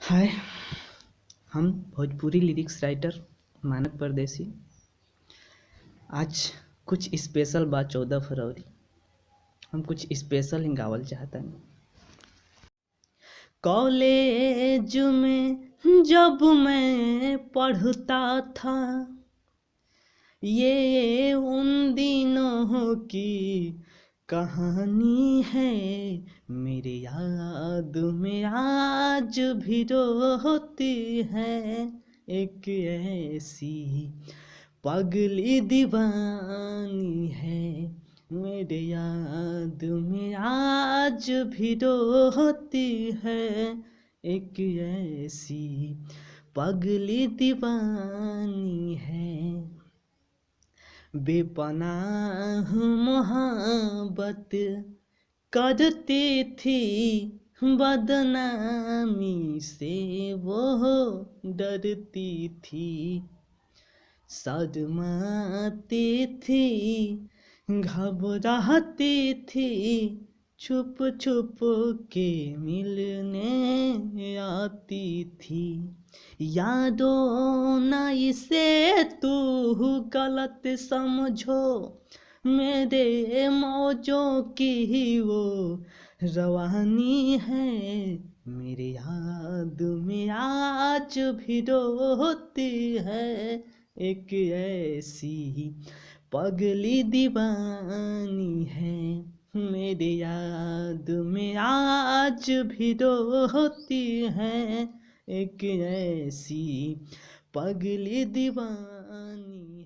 हाय, हम Bhojpuri lyrics writer मानक परदेसी। आज कुछ स्पेशल बा 14 फरवरी। हम कुछ स्पेशल ही गावल चाहतनी। कॉलेज में जब मैं पढ़ता था, ये उन दिनों की कहानी है। मेरे याद में आज भी रोती है एक ऐसी पगली दीवानी है। मेरे याद में आज भी रोती है एक ऐसी पगली दीवानी है। बेपनाह मोहब्बत करती थी, बदनामी से वो डरती थी। शर्माती थी, घबराती थी, छुप छुप के मिलने आती थी। यादों न इसे तू गलत समझो, मेरे मौजों की वो रवानी है। मेरे याद में आज भी रोती है एक ऐसी पगली दीवानी है। मेरे याद में आज भी रोती है एक ऐसी पगली दीवानी।